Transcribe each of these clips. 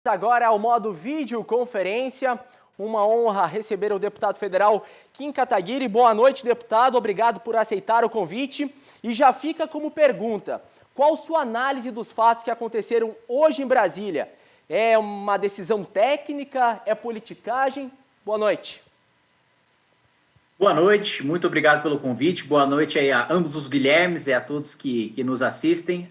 Agora ao modo videoconferência. Uma honra receber o deputado federal Kim Kataguiri. Boa noite, deputado. Obrigado por aceitar o convite. E já fica como pergunta, qual sua análise dos fatos que aconteceram hoje em Brasília? É uma decisão técnica? É politicagem? Boa noite. Boa noite, muito obrigado pelo convite. Boa noite aí a ambos os Guilhermes e a todos que nos assistem.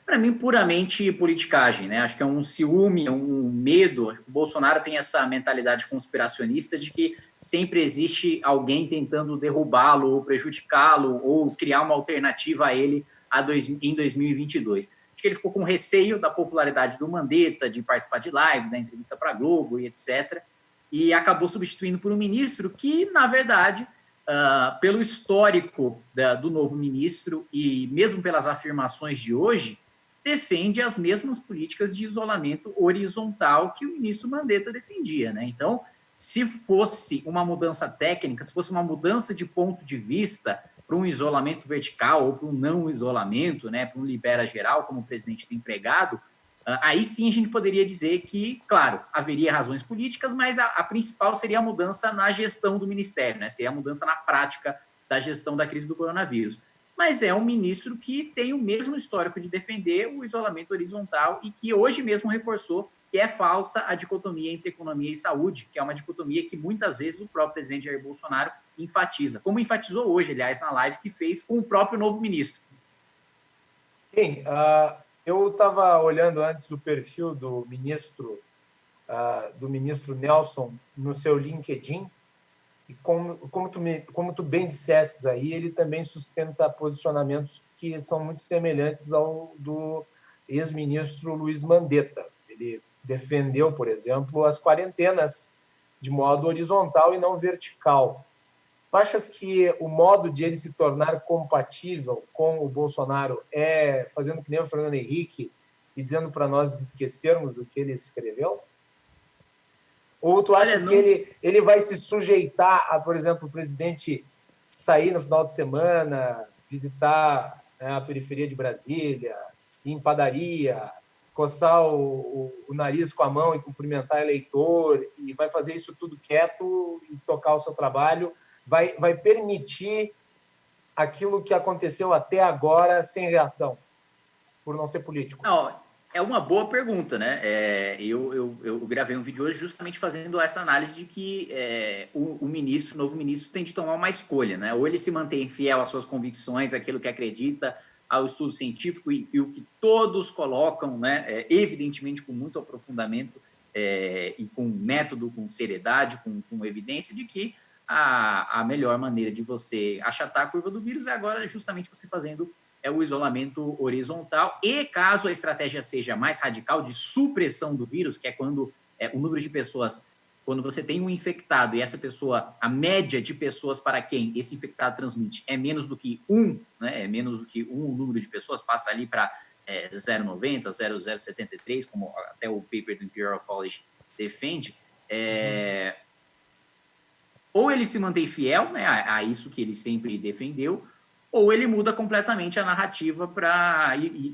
Para mim, puramente politicagem, né? Acho que é um ciúme, um medo. O Bolsonaro tem essa mentalidade conspiracionista de que sempre existe alguém tentando derrubá-lo ou prejudicá-lo ou criar uma alternativa a ele em 2022. Acho que ele ficou com receio da popularidade do Mandetta, de participar de live, da entrevista para a Globo e etc., e acabou substituindo por um ministro que, na verdade, pelo histórico do novo ministro e mesmo pelas afirmações de hoje, defende as mesmas políticas de isolamento horizontal que o ministro Mandetta defendia, né? Então, se fosse uma mudança técnica, se fosse uma mudança de ponto de vista para um isolamento vertical ou para um não isolamento, né, para um libera geral, como o presidente tem pregado, aí sim a gente poderia dizer que, claro, haveria razões políticas, mas a principal seria a mudança na gestão do ministério, né? Seria a mudança na prática da gestão da crise do coronavírus. Mas é um ministro que tem o mesmo histórico de defender o isolamento horizontal e que hoje mesmo reforçou que é falsa a dicotomia entre economia e saúde, que é uma dicotomia que muitas vezes o próprio presidente Jair Bolsonaro enfatiza, como enfatizou hoje, aliás, na live que fez com o próprio novo ministro. Sim, eu estava olhando antes o perfil do ministro Nelson no seu LinkedIn, e como tu bem dissestes aí, ele também sustenta posicionamentos que são muito semelhantes ao do ex-ministro Luiz Mandetta. Ele defendeu, por exemplo, as quarentenas de modo horizontal e não vertical. Tu achas que o modo de ele se tornar compatível com o Bolsonaro é fazendo que nem o Fernando Henrique e dizendo para nós esquecermos o que ele escreveu? Ou tu achas que ele vai se sujeitar a, por exemplo, o presidente sair no final de semana, visitar, né, a periferia de Brasília, ir em padaria, coçar o nariz com a mão e cumprimentar eleitor, e vai fazer isso tudo quieto e tocar o seu trabalho? Vai permitir aquilo que aconteceu até agora sem reação, por não ser político? Não, é uma boa pergunta, né? Eu gravei um vídeo hoje justamente fazendo essa análise de que o novo ministro, tem de tomar uma escolha, né? Ou ele se mantém fiel às suas convicções, àquilo que acredita, ao estudo científico e o que todos colocam, né? Evidentemente com muito aprofundamento e com método, com seriedade, com evidência de que a melhor maneira de você achatar a curva do vírus é agora justamente você fazendo o isolamento horizontal, e caso a estratégia seja mais radical de supressão do vírus, que é quando o número de pessoas, quando você tem um infectado e essa pessoa, a média de pessoas para quem esse infectado transmite é menos do que né, é menos do que o número de pessoas, passa ali para 0,90, 0,073, como até o paper do Imperial College defende, ou ele se mantém fiel, né, a isso que ele sempre defendeu, ou ele muda completamente a narrativa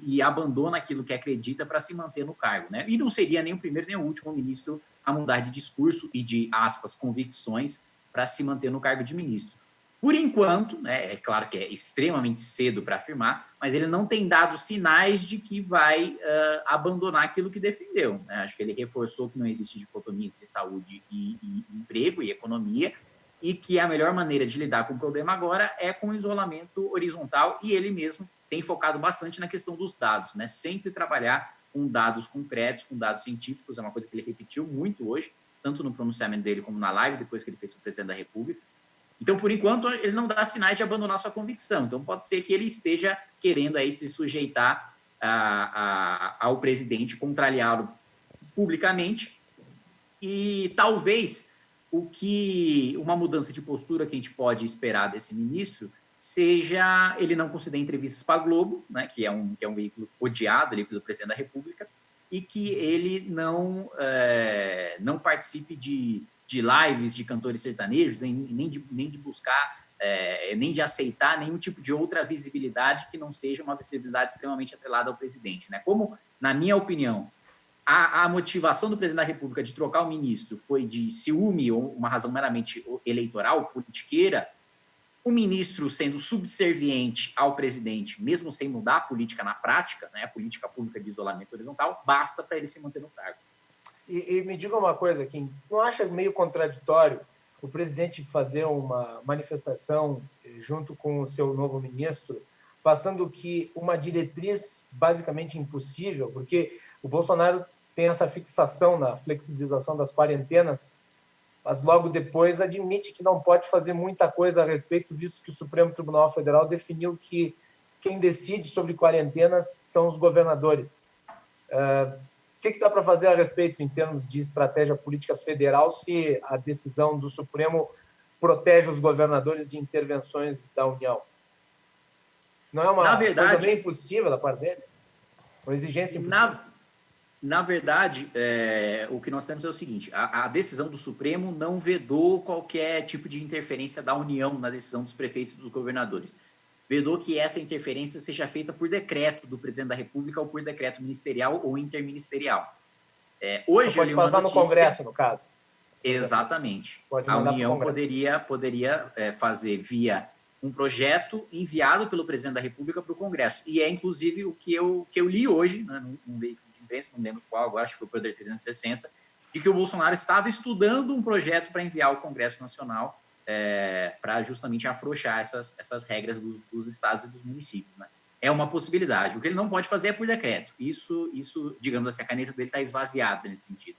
e abandona aquilo que acredita para se manter no cargo, né? E não seria nem o primeiro nem o último ministro a mudar de discurso e de, aspas, convicções para se manter no cargo de ministro. Por enquanto, né, é claro que é extremamente cedo para afirmar, mas ele não tem dado sinais de que vai abandonar aquilo que defendeu, né? Acho que ele reforçou que não existe dicotomia entre saúde e emprego e economia, e que a melhor maneira de lidar com o problema agora é com o isolamento horizontal, e ele mesmo tem focado bastante na questão dos dados, né? Sempre trabalhar com dados concretos, com dados científicos, é uma coisa que ele repetiu muito hoje, tanto no pronunciamento dele como na live, depois que ele fez com o presidente da República. Então, por enquanto, ele não dá sinais de abandonar sua convicção. Então, pode ser que ele esteja querendo aí se sujeitar ao presidente, contrariá-lo publicamente, e talvez uma mudança de postura que a gente pode esperar desse ministro seja ele não conceder entrevistas para a Globo, né, que é um veículo odiado ali pelo presidente da República, e que ele não participe de lives de cantores sertanejos, nem de buscar, nem de aceitar nenhum tipo de outra visibilidade que não seja uma visibilidade extremamente atrelada ao presidente, né? Como, na minha opinião, a motivação do presidente da República de trocar o ministro foi de ciúme ou uma razão meramente eleitoral, politiqueira, o ministro sendo subserviente ao presidente, mesmo sem mudar a política na prática, né, a política pública de isolamento horizontal, basta para ele se manter no cargo. E me diga uma coisa, Kim, não acha meio contraditório o presidente fazer uma manifestação junto com o seu novo ministro, passando que uma diretriz basicamente impossível, porque o Bolsonaro tem essa fixação na flexibilização das quarentenas, mas logo depois admite que não pode fazer muita coisa a respeito, visto que o Supremo Tribunal Federal definiu que quem decide sobre quarentenas são os governadores. O que dá para fazer a respeito em termos de estratégia política federal se a decisão do Supremo protege os governadores de intervenções da União? Não é uma coisa meio impossível da parte dele? Uma exigência impossível? Na verdade, o que nós temos é o seguinte, a decisão do Supremo não vedou qualquer tipo de interferência da União na decisão dos prefeitos e dos governadores. Vedou que essa interferência seja feita por decreto do presidente da República ou por decreto ministerial ou interministerial. Hoje, pode passar no Congresso, no caso. Exatamente. A União poderia fazer via um projeto enviado pelo presidente da República para o Congresso. E é, inclusive, o que eu li hoje, né, num veículo de imprensa, não lembro qual agora, acho que foi o Poder 360, de que o Bolsonaro estava estudando um projeto para enviar ao Congresso Nacional para justamente afrouxar essas regras dos estados e dos municípios. Né? É uma possibilidade. O que ele não pode fazer é por decreto. Isso digamos assim, a caneta dele está esvaziada nesse sentido.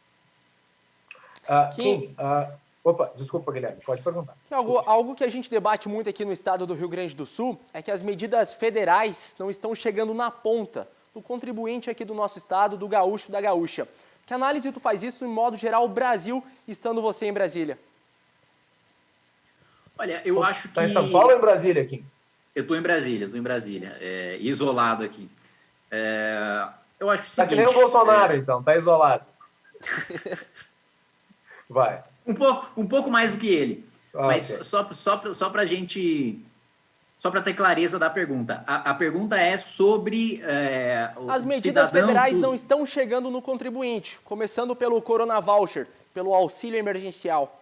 Opa, desculpa, Guilherme, pode perguntar. Algo que a gente debate muito aqui no estado do Rio Grande do Sul é que as medidas federais não estão chegando na ponta do contribuinte aqui do nosso estado, do gaúcho, da gaúcha. Que análise tu faz isso, em modo geral, o Brasil, estando você em Brasília? Olha, eu acho que... Está em São Paulo ou em Brasília, Kim? Eu estou em Brasília, isolado aqui. Eu acho o seguinte... Está que nem o Bolsonaro, então, está isolado. Vai. Um pouco mais do que ele. Mas okay. só para a gente... Só para ter clareza da pergunta. A pergunta é sobre... As medidas federais não estão chegando no contribuinte, começando pelo Corona Voucher, pelo auxílio emergencial.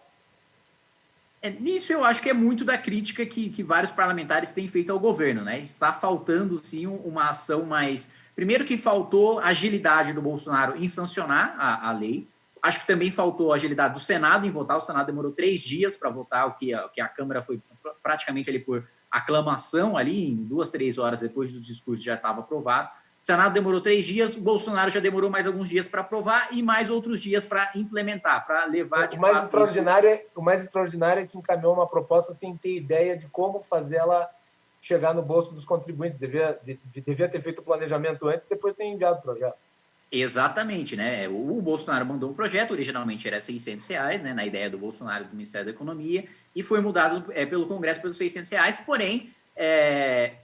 Nisso eu acho que é muito da crítica que vários parlamentares têm feito ao governo, né? Está faltando, sim, uma ação mais... Primeiro que faltou agilidade do Bolsonaro em sancionar a lei. Acho que também faltou agilidade do Senado em votar. O Senado demorou 3 dias para votar, o que a Câmara foi praticamente ali por aclamação, ali em 2, 3 horas depois do discurso já estava aprovado. O Senado demorou 3 dias, o Bolsonaro já demorou mais alguns dias para aprovar e mais outros dias para implementar, para levar de fato... O mais extraordinário é que encaminhou uma proposta sem ter ideia de como fazer ela chegar no bolso dos contribuintes. Devia ter feito o planejamento antes e depois ter enviado o projeto. Exatamente, né? O Bolsonaro mandou um projeto, originalmente era R$600, né, na ideia do Bolsonaro, do Ministério da Economia, e foi mudado pelo Congresso pelos R$600, porém,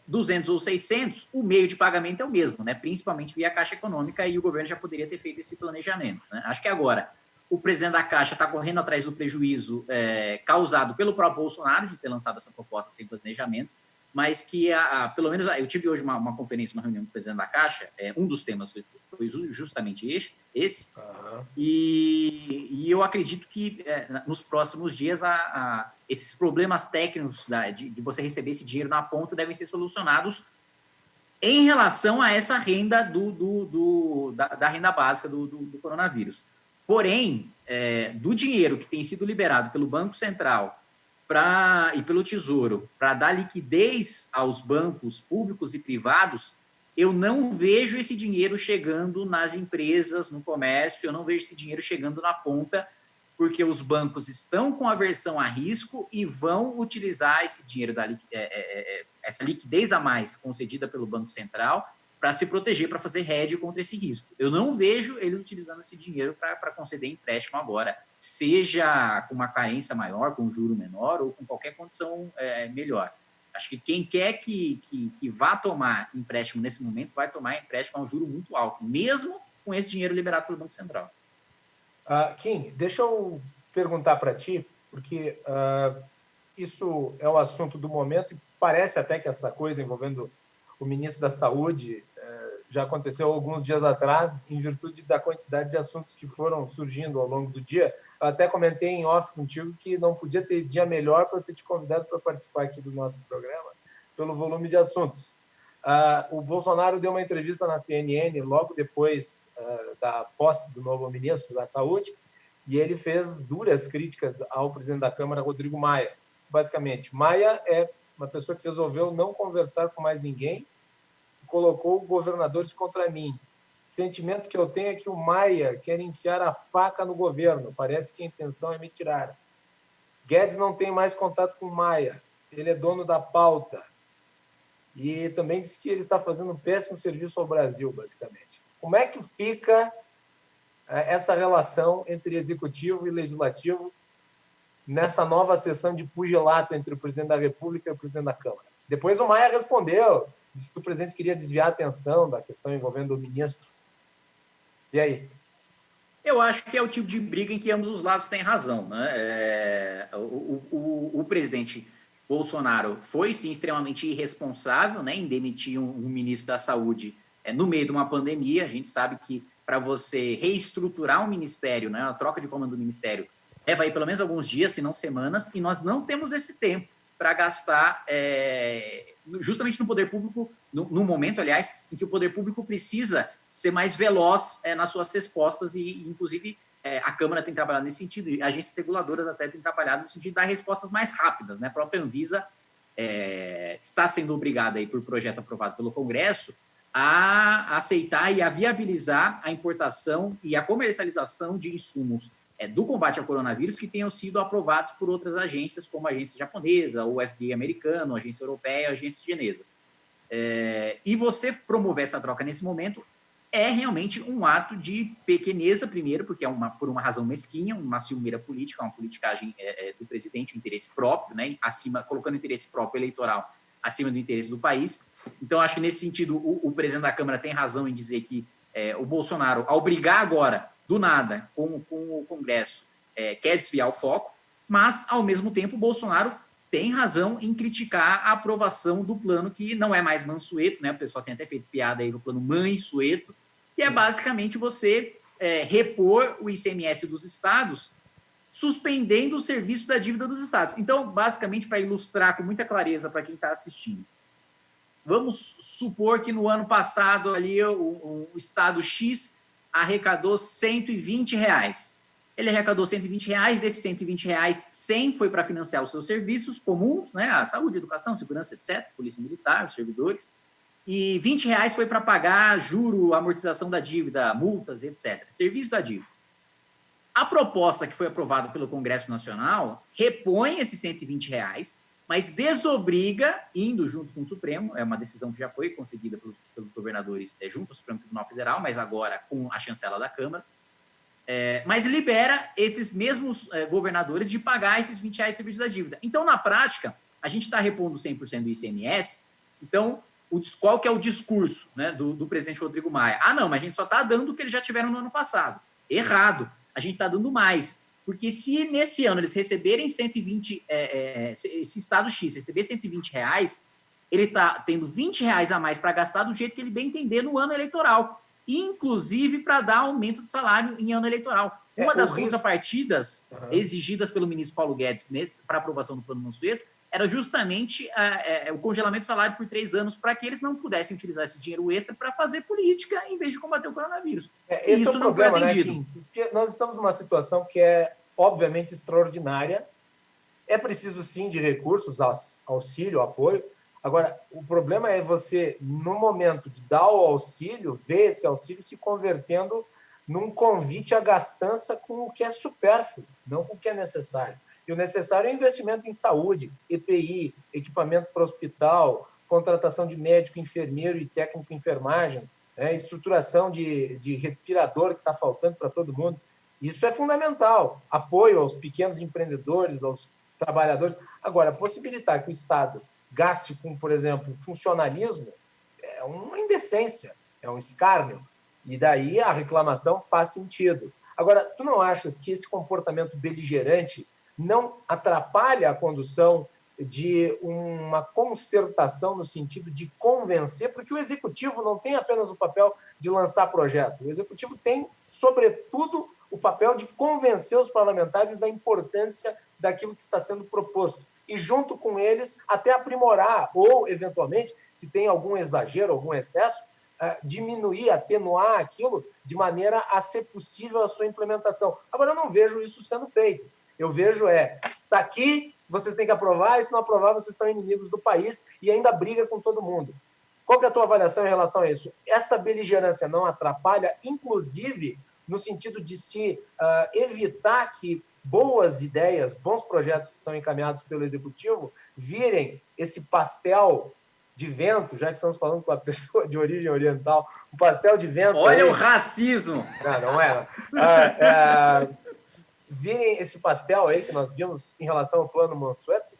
200 ou 600, o meio de pagamento é o mesmo, né? Principalmente via Caixa Econômica, e o governo já poderia ter feito esse planejamento. Né? Acho que agora o presidente da Caixa está correndo atrás do prejuízo causado pelo próprio Bolsonaro de ter lançado essa proposta sem planejamento, mas que, pelo menos, eu tive hoje uma conferência, uma reunião com o presidente da Caixa, um dos temas foi justamente esse, e eu acredito que nos próximos dias esses problemas técnicos de você receber esse dinheiro na ponta devem ser solucionados em relação a essa renda da renda básica do coronavírus. Porém, do dinheiro que tem sido liberado pelo Banco Central e pelo Tesouro para dar liquidez aos bancos públicos e privados, eu não vejo esse dinheiro chegando nas empresas, no comércio, eu não vejo esse dinheiro chegando na ponta, porque os bancos estão com aversão a risco e vão utilizar esse dinheiro, essa liquidez a mais concedida pelo Banco Central para se proteger, para fazer hedge contra esse risco. Eu não vejo eles utilizando esse dinheiro para conceder empréstimo agora, seja com uma carência maior, com juro menor ou com qualquer condição melhor. Acho que quem quer que vá tomar empréstimo nesse momento vai tomar empréstimo a um juro muito alto, mesmo com esse dinheiro liberado pelo Banco Central. Kim, deixa eu perguntar para ti, porque isso é o assunto do momento e parece até que essa coisa envolvendo o ministro da Saúde já aconteceu alguns dias atrás, em virtude da quantidade de assuntos que foram surgindo ao longo do dia. Eu até comentei em off contigo que não podia ter dia melhor para eu ter te convidado para participar aqui do nosso programa, pelo volume de assuntos. O Bolsonaro deu uma entrevista na CNN logo depois da posse do novo ministro da Saúde, e ele fez duras críticas ao presidente da Câmara, Rodrigo Maia. Basicamente, Maia é uma pessoa que resolveu não conversar com mais ninguém, colocou governadores contra mim. Sentimento que eu tenho é que o Maia quer enfiar a faca no governo. Parece que a intenção é me tirar. Guedes não tem mais contato com o Maia. Ele é dono da pauta. E também disse que ele está fazendo um péssimo serviço ao Brasil, basicamente. Como é que fica essa relação entre executivo e legislativo nessa nova sessão de pugilato entre o presidente da República e o presidente da Câmara? Depois o Maia respondeu, disse que o presidente queria desviar a atenção da questão envolvendo o ministro. E aí? Eu acho que é o tipo de briga em que ambos os lados têm razão, né? O presidente Bolsonaro foi, sim, extremamente irresponsável, né, em demitir um ministro da Saúde no meio de uma pandemia. A gente sabe que para você reestruturar um ministério, né, a troca de comando do ministério, leva aí pelo menos alguns dias, se não semanas, e nós não temos esse tempo para gastar justamente no poder público, no momento, aliás, em que o poder público precisa ser mais veloz nas suas respostas e, inclusive, a Câmara tem trabalhado nesse sentido, e agências reguladoras até têm trabalhado no sentido de dar respostas mais rápidas, né? A própria Anvisa está sendo obrigada, aí, por projeto aprovado pelo Congresso, a aceitar e a viabilizar a importação e a comercialização de insumos do combate ao coronavírus que tenham sido aprovados por outras agências, como a agência japonesa, o FDA americano, a agência europeia, a agência chinesa. E você promover essa troca nesse momento é realmente um ato de pequeneza, primeiro, porque é por uma razão mesquinha, uma ciumeira política, uma politicagem do presidente, um interesse próprio, né, colocando o interesse próprio eleitoral acima do interesse do país. Então, acho que, nesse sentido, o presidente da Câmara tem razão em dizer que o Bolsonaro, ao brigar agora, do nada, com o Congresso, quer desviar o foco, mas, ao mesmo tempo, o Bolsonaro tem razão em criticar a aprovação do plano que não é mais Mansueto, né? O pessoal tem até feito piada aí no plano Mansueto, que é basicamente você repor o ICMS dos estados, suspendendo o serviço da dívida dos estados. Então, basicamente, para ilustrar com muita clareza para quem está assistindo, vamos supor que no ano passado ali o estado X arrecadou R$120. Ele arrecadou R$120, desses R$120, 100 foi para financiar os seus serviços comuns, né, a saúde, educação, segurança, etc., polícia militar, os servidores, e R$20 foi para pagar juro, amortização da dívida, multas, etc., serviço da dívida. A proposta que foi aprovada pelo Congresso Nacional repõe esses R$120, mas desobriga, indo junto com o Supremo, é uma decisão que já foi concedida pelos governadores junto ao Supremo Tribunal Federal, mas agora com a chancela da Câmara, mas libera esses mesmos governadores de pagar esses R$20 de serviço da dívida. Então, na prática, a gente está repondo 100% do ICMS, então, qual que é o discurso, né, do presidente Rodrigo Maia? Não, mas a gente só está dando o que eles já tiveram no ano passado. Errado, a gente está dando mais. Porque se nesse ano eles receberem 120, esse estado X receber R$120, ele está tendo R$20 a mais para gastar do jeito que ele bem entender no ano eleitoral, inclusive para dar aumento de salário em ano eleitoral. Uma das contrapartidas exigidas pelo ministro Paulo Guedes para aprovação do plano Mansueto era justamente o congelamento do salário por 3 anos para que eles não pudessem utilizar esse dinheiro extra para fazer política em vez de combater o coronavírus. E isso não foi atendido. Né, Kim? Porque nós estamos numa situação que é, obviamente, extraordinária. É preciso, sim, de recursos, auxílio, apoio. Agora, o problema é você, no momento de dar o auxílio, ver esse auxílio se convertendo num convite à gastança com o que é supérfluo, não com o que é necessário. E o necessário é investimento em saúde, EPI, equipamento para hospital, contratação de médico, enfermeiro e técnico em enfermagem, estruturação de respirador que está faltando para todo mundo. Isso é fundamental. Apoio aos pequenos empreendedores, aos trabalhadores. Agora, possibilitar que o Estado gaste com, por exemplo, funcionalismo é uma indecência, é um escárnio. E daí a reclamação faz sentido. Agora, tu não achas que esse comportamento beligerante não atrapalha a condução de uma concertação no sentido de convencer, porque o executivo não tem apenas o papel de lançar projeto, o executivo tem, sobretudo, o papel de convencer os parlamentares da importância daquilo que está sendo proposto e, junto com eles, até aprimorar ou, eventualmente, se tem algum exagero, algum excesso, diminuir, atenuar aquilo de maneira a ser possível a sua implementação. Agora, eu não vejo isso sendo feito. Eu vejo está aqui, vocês têm que aprovar, e se não aprovar, vocês são inimigos do país e ainda briga com todo mundo. Qual que é a tua avaliação em relação a isso? Esta beligerância não atrapalha, inclusive, no sentido de se evitar que boas ideias, bons projetos que são encaminhados pelo Executivo virem esse pastel de vento, já que estamos falando com uma pessoa de origem oriental, um pastel de vento... Olha o racismo! Não é. Virem esse pastel aí que nós vimos em relação ao plano Mansueto?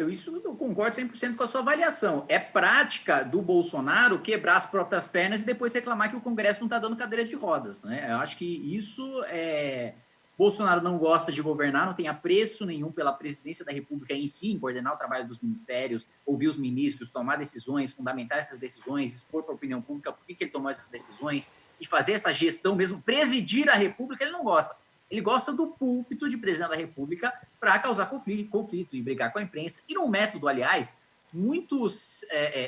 Isso eu concordo 100% com a sua avaliação. É prática do Bolsonaro quebrar as próprias pernas e depois reclamar que o Congresso não está dando cadeira de rodas, né? Eu acho que isso é... Bolsonaro não gosta de governar, não tem apreço nenhum pela presidência da República em si, em coordenar o trabalho dos ministérios, ouvir os ministros, tomar decisões, fundamentar essas decisões, expor para a opinião pública por que ele tomou essas decisões e fazer essa gestão mesmo, presidir a República, ele não gosta. Ele gosta do púlpito de presidente da República para causar conflito e brigar com a imprensa. E num método, aliás, muito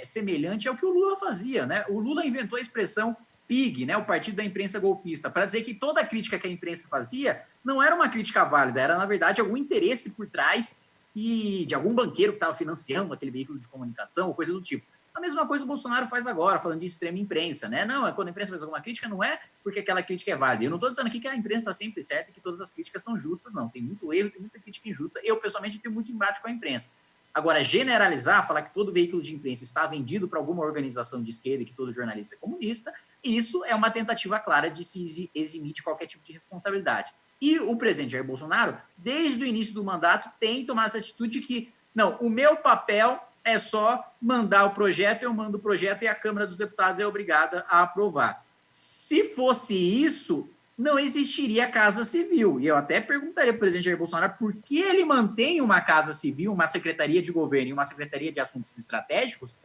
semelhante ao que o Lula fazia, né? O Lula inventou a expressão PIG, né, o Partido da Imprensa Golpista, para dizer que toda a crítica que a imprensa fazia não era uma crítica válida, era, na verdade, algum interesse por trás de algum banqueiro que estava financiando aquele veículo de comunicação ou coisa do tipo. A mesma coisa o Bolsonaro faz agora, falando de extrema imprensa, né? Não, quando a imprensa faz alguma crítica, não é porque aquela crítica é válida. Eu não estou dizendo aqui que a imprensa está sempre certa e que todas as críticas são justas, não. Tem muito erro, tem muita crítica injusta. Eu, pessoalmente, tenho muito embate com a imprensa. Agora, generalizar, falar que todo veículo de imprensa está vendido para alguma organização de esquerda e que todo jornalista é comunista, isso é uma tentativa clara de se eximir de qualquer tipo de responsabilidade. E o presidente Jair Bolsonaro, desde o início do mandato, tem tomado essa atitude de que, não, o meu papel é só mandar o projeto, eu mando o projeto e a Câmara dos Deputados é obrigada a aprovar. Se fosse isso, não existiria Casa Civil. E eu até perguntaria para o presidente Jair Bolsonaro por que ele mantém uma Casa Civil, uma Secretaria de Governo e uma Secretaria de Assuntos Estratégicos,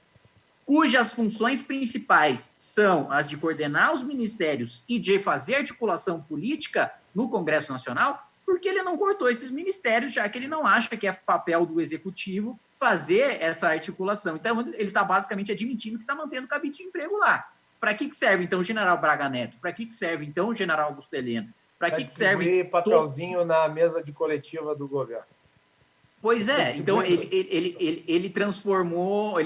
cujas funções principais são as de coordenar os ministérios e de fazer articulação política no Congresso Nacional, porque ele não cortou esses ministérios, já que ele não acha que é papel do Executivo fazer essa articulação. Então, ele está basicamente admitindo que está mantendo cabide de emprego lá. Para que serve, então, o general Braga Neto? Para que serve, então, o general Augusto Heleno? Para que serve... papelzinho na mesa de coletiva do governo. Pois é, então ele transformou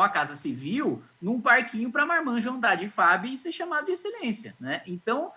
a Casa Civil num parquinho para marmanjo andar de FAB e ser chamado de excelência, né? Então,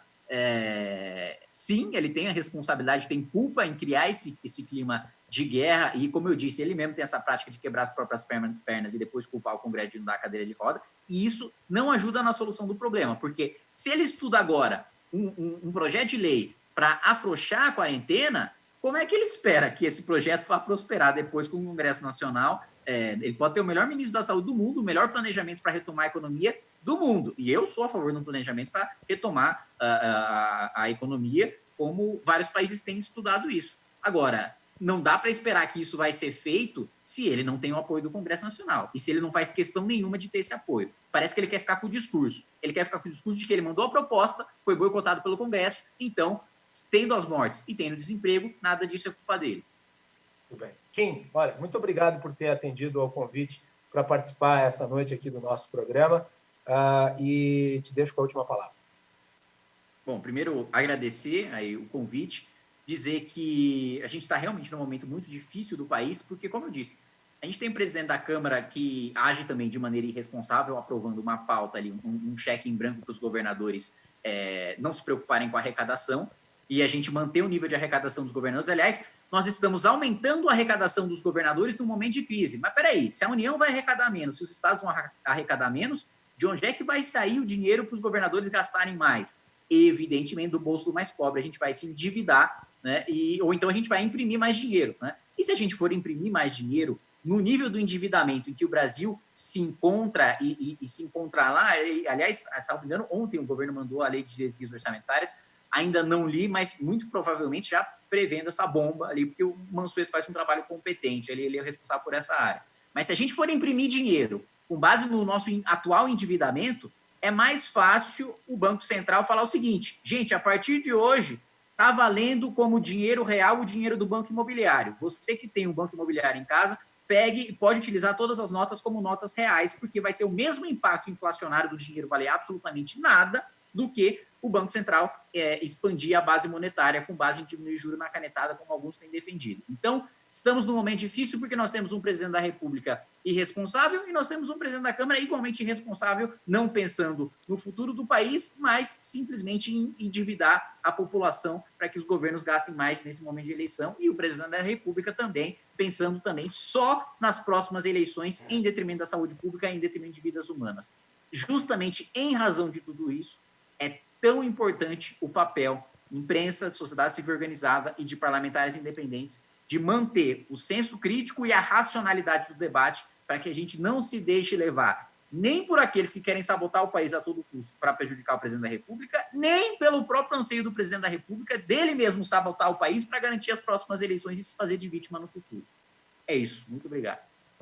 sim, ele tem a responsabilidade, tem culpa em criar esse clima de guerra e, como eu disse, ele mesmo tem essa prática de quebrar as próprias pernas e depois culpar o Congresso de não dar a cadeira de roda, e isso não ajuda na solução do problema, porque se ele estuda agora um projeto de lei para afrouxar a quarentena, como é que ele espera que esse projeto vá prosperar depois com o Congresso Nacional? Ele pode ter o melhor ministro da Saúde do mundo, o melhor planejamento para retomar a economia do mundo. E eu sou a favor de um planejamento para retomar a economia, como vários países têm estudado isso. Agora, não dá para esperar que isso vai ser feito se ele não tem o apoio do Congresso Nacional e se ele não faz questão nenhuma de ter esse apoio. Parece que ele quer ficar com o discurso. Ele quer ficar com o discurso de que ele mandou a proposta, foi boicotado pelo Congresso, então... tendo as mortes e tendo desemprego, nada disso é culpa dele. Muito bem. Kim, olha, muito obrigado por ter atendido ao convite para participar essa noite aqui do nosso programa e te deixo com a última palavra. Bom, primeiro agradecer aí o convite, dizer que a gente está realmente num momento muito difícil do país, porque, como eu disse, a gente tem um presidente da Câmara que age também de maneira irresponsável, aprovando uma pauta ali, um cheque em branco para os governadores não se preocuparem com a arrecadação, e a gente manter o nível de arrecadação dos governadores. Aliás, nós estamos aumentando a arrecadação dos governadores num momento de crise. Mas peraí, se a União vai arrecadar menos, se os estados vão arrecadar menos, de onde é que vai sair o dinheiro para os governadores gastarem mais? Evidentemente, do bolso do mais pobre. A gente vai se endividar, né? Ou então a gente vai imprimir mais dinheiro, né? E se a gente for imprimir mais dinheiro, no nível do endividamento em que o Brasil se encontra e se encontra lá, aliás, salvo engano, ontem o governo mandou a lei de diretrizes orçamentárias, ainda não li, mas muito provavelmente já prevendo essa bomba ali, porque o Mansueto faz um trabalho competente, ele é o responsável por essa área. Mas se a gente for imprimir dinheiro com base no nosso atual endividamento, é mais fácil o Banco Central falar o seguinte: gente, a partir de hoje está valendo como dinheiro real o dinheiro do Banco Imobiliário. Você que tem um Banco Imobiliário em casa, pegue e pode utilizar todas as notas como notas reais, porque vai ser o mesmo impacto inflacionário do dinheiro valer absolutamente nada do que o Banco Central expandir a base monetária com base em diminuir juros na canetada, como alguns têm defendido. Então, estamos num momento difícil porque nós temos um presidente da República irresponsável e nós temos um presidente da Câmara igualmente irresponsável, não pensando no futuro do país, mas simplesmente em endividar a população para que os governos gastem mais nesse momento de eleição, e o presidente da República também pensando também só nas próximas eleições, em detrimento da saúde pública, em detrimento de vidas humanas. Justamente em razão de tudo isso, é tão importante o papel de imprensa, de sociedade civil organizada e de parlamentares independentes de manter o senso crítico e a racionalidade do debate para que a gente não se deixe levar nem por aqueles que querem sabotar o país a todo custo para prejudicar o presidente da República, nem pelo próprio anseio do presidente da República dele mesmo sabotar o país para garantir as próximas eleições e se fazer de vítima no futuro. É isso. Muito obrigado.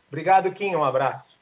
Obrigado, Kim. Um abraço.